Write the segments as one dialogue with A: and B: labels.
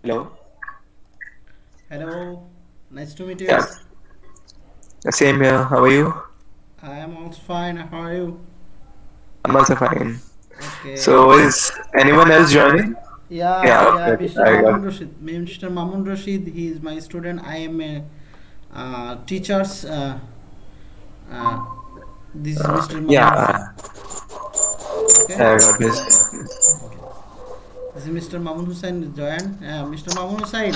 A: Hello.
B: Hello, nice to meet you.
A: Yeah, same here. How are you?
B: I am also fine. How are you?
A: I'm also fine.
B: Okay.
A: So, is anyone else joining?
B: Yeah,
A: Yeah,
B: yeah,
A: okay, okay.
B: Mr.
A: I got.
B: Mamun Rashid. Mr. Mamun Rashid, he is my student. I am a teacher's. Uh, this is Mr. Mamun Hussain.
A: Yeah,
B: Okay.
A: I got this.
B: Okay. This is Mr. Mamun Hussain. Join. Mr. Mamun Hussain.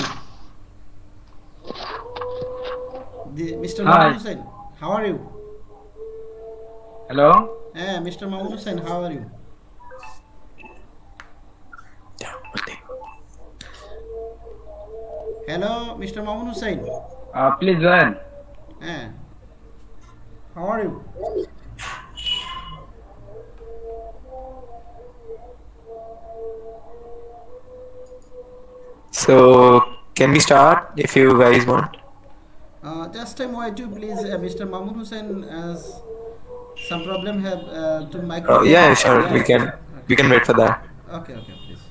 B: Mr. Mamun
C: Hi.
B: Hussain. How are you?
C: Hello.
B: Mr. Mamun Hussain. How are you?
A: Yeah, okay.
B: Hello, Mr. Mamun Hussain.
C: Please join.
B: Eh, how are you?
A: So, can we start if you guys want?
B: Just time why to please, Mr. Mamun Hussain has some problem have to
A: Oh,
B: microphone.
A: yeah, sure. We can. We
B: Okay,
A: can wait for that.
B: okay, okay, please.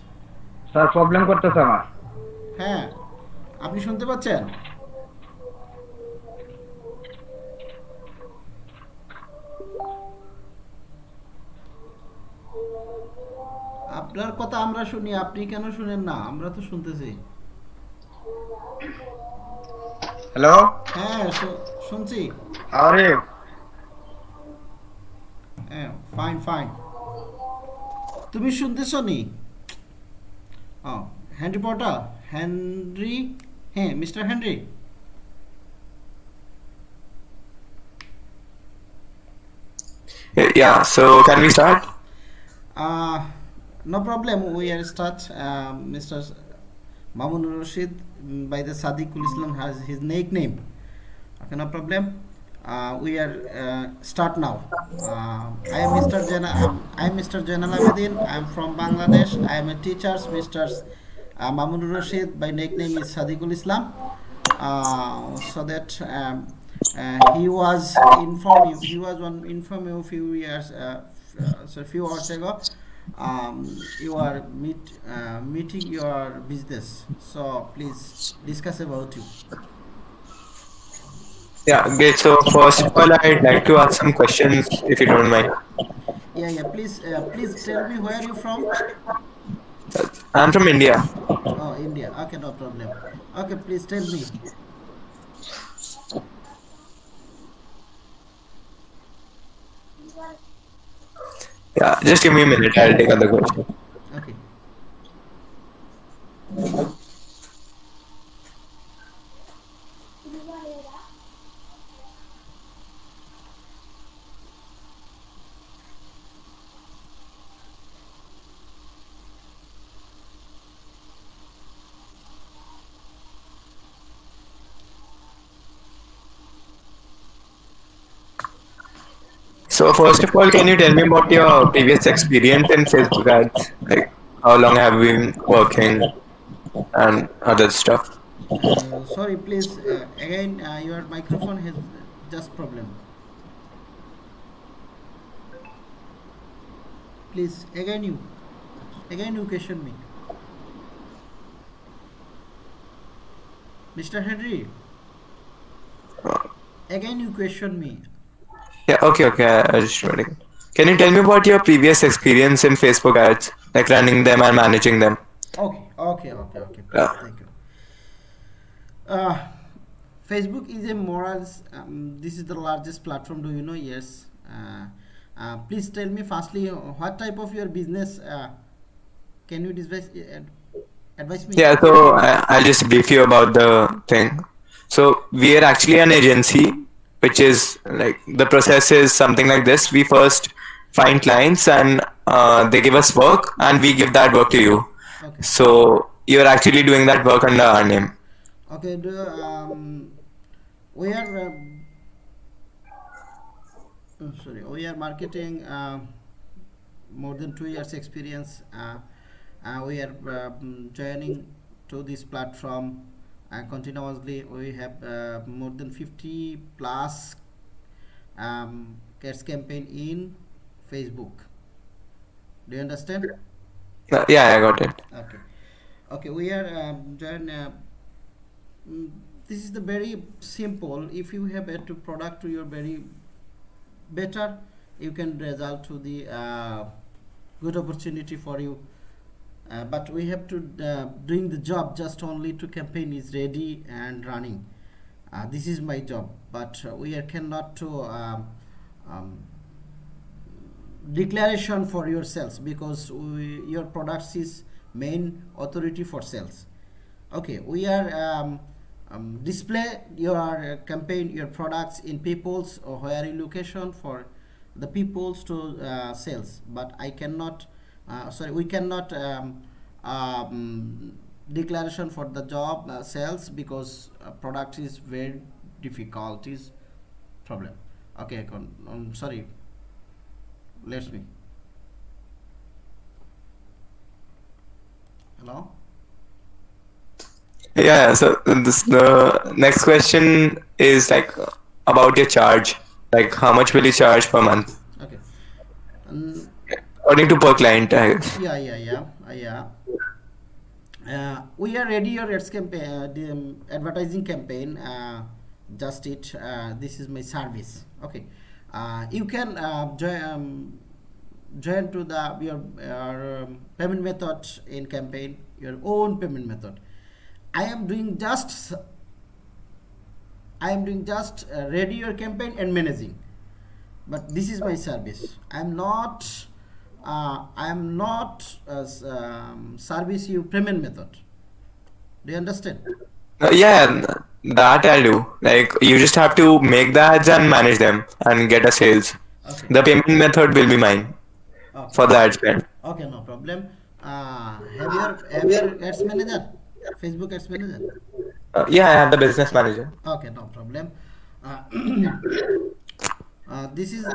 C: Sir problem করতেছে আমার।
B: হ্যাঁ, আপনি শুনতে পাচ্ছেন? আপনার কথা আমরা শুনি, আপনি কেন শুনেন না? আমরা তো শুনতেছি।
C: হ্যালো।
B: হ্যাঁ, শুনছি।
C: How are you?
B: হ্যাঁ, ফাইন ফাইন। তুমি শুনতেছো নি? হেনরি পটার, হেনরি, হ্যাঁ, mister Henry.
A: Yeah. So, can we start?
B: Uh, no problem. We are start. Mr. Mamun Rashid by the Sadiqul Islam has his nickname. Okay, no problem. We are start now. I am Mr. I am Mr. Jainal Abedin. I am from Bangladesh. I am a teacher. Mr. Mamun Rashid by nickname is Sadiqul Islam. So that he was inform you. He was on inform you a few years. So a few hours ago, you are meeting your business. So please discuss about you.
A: Yeah. Great. So, first of all, I'd like to ask some questions if you don't mind.
B: Yeah, yeah. Please tell me where you from.
A: I'm from India.
B: Oh, India. Okay, no problem. Okay, please tell me.
A: Yeah. Just give me a minute. I'll take other questions.
B: Okay.
A: So first of all, can you tell me about your previous experience in Facebook ads? Like how long have you been working and other stuff?
B: Sorry, please. Again, your microphone has just problem. Please, again you question me, Mr. Henry. Again you question me.
A: Yeah, okay, okay. I just waiting. Can you tell me about your previous experience in Facebook ads, like running them and managing them?
B: Okay, okay, okay, okay. Please,
A: Yeah.
B: thank you. Uh, Facebook is a morals. This is the largest platform. Do you know? Yes. Please tell me firstly what type of your business. Can you advise me?
A: Yeah, so I'll just brief you about the thing. So we are actually an agency, which is like the process is something like this. We first find clients and they give us work and we give that work to you.
B: Okay.
A: So you're actually doing that work under our name.
B: Okay. We are. Sorry. We are marketing. More than 2 years experience. We are joining to this platform continuously. We have more than 50 plus cats campaign in Facebook. Do you understand?
A: Yeah, I got it.
B: Okay. Okay, we are join. This is the very simple. If you have a product to your very better, you can result to the good opportunity for you. But we have to doing the job just only to campaign is ready and running. This is my job, but we cannot to declaration for your sales, because your products is main authority for sales. Okay, we are display your campaign, your products in people's or where location for the people's to sales, but I cannot sorry, we cannot declaration for the job sales, because product is very difficult is problem. Okay, sorry, let's me. Hello.
A: Yeah, so the next question is like about your charge. Like how much will you charge per month?
B: Okay.
A: According to per client, I guess.
B: Yeah. We are ready your ads campaign, the advertising campaign. Just it. This is my service. Okay. You can join to the your payment method in campaign, your own payment method. I am doing just ready your campaign and managing, but this is my service. I am not service you payment method. Do you understand?
A: Yeah, that I'll do. Like you just have to make the ads and manage them and get a sales.
B: Okay.
A: The payment method will be mine for the ad spend.
B: Okay, no problem. Have your ads manager, Facebook ads manager?
A: Yeah, I have the business manager.
B: Okay, no problem. This is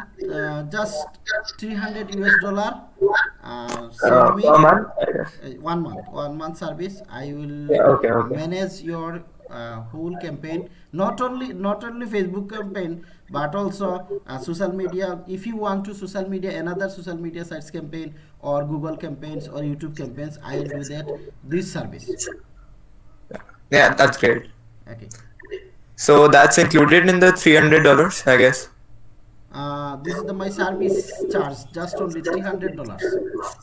B: just $300 send me
A: Per month, I guess.
B: 1 month service. I will
A: Okay.
B: manage your whole campaign, not only Facebook campaign, but also social media. If you want to social media, another social media sites campaign or Google campaigns or YouTube campaigns, I will do that this service.
A: Yeah, that's great.
B: Okay.
A: So that's included in the $300, I guess.
B: This is my service charge, just only $300.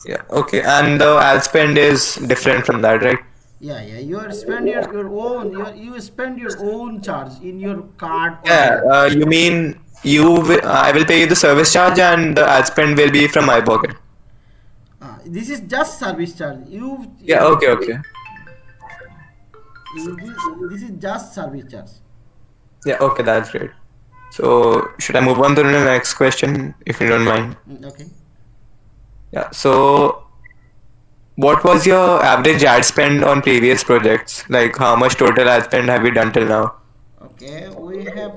A: Yeah. Okay. And the ad spend is different from that, right?
B: Yeah. You are spend your own. You spend your own charge in your card.
A: Yeah. You mean I will pay you the service charge and the ad spend will be from my pocket.
B: This is just service charge.
A: Yeah. Okay.
B: This is just service charge.
A: Yeah. Okay. That's great. So should I move on to the next question, if you don't mind?
B: Okay.
A: Yeah. So what was your average ad spend on previous projects? Like how much total ad spend have you done till now?
B: Okay, we have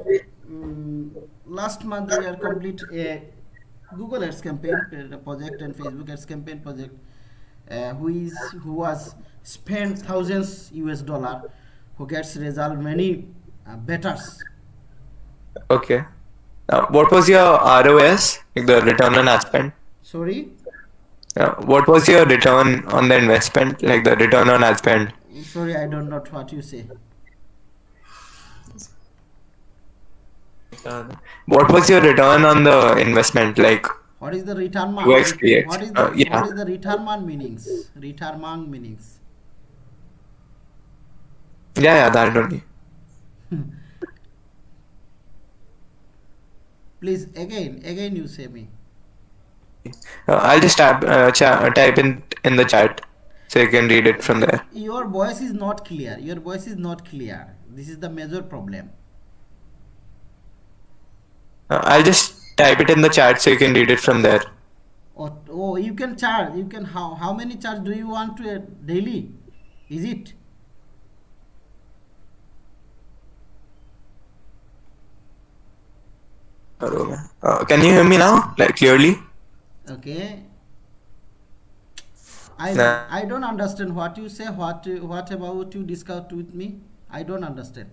B: last month we are complete a Google Ads campaign project and Facebook Ads campaign project, who was spent thousands $, who gets result many betters.
A: Okay. What was your ROS, like the return on ad spend?
B: Sorry.
A: What was your return on the investment, like the return on ad spend?
B: Sorry, I don't know what you say.
A: What was your return on the investment, like?
B: What is the return man?
A: What is
B: the return man meanings? Return man meanings.
A: Yeah, that only.
B: Please again you say me.
A: I'll just type in the chat so you can read it from there.
B: Your voice is not clear. This is the major problem.
A: I'll just type it in the chat so you can read it from there.
B: Oh, you can charge. You can how many charge do you want to daily? Is it?
A: Can you hear me now, like clearly?
B: Okay. I don't understand what you say. What about you discuss with me? I don't understand.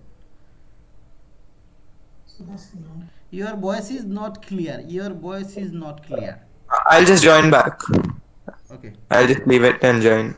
B: Your voice is not clear.
A: I'll just join back.
B: Okay.
A: I'll just leave it and join.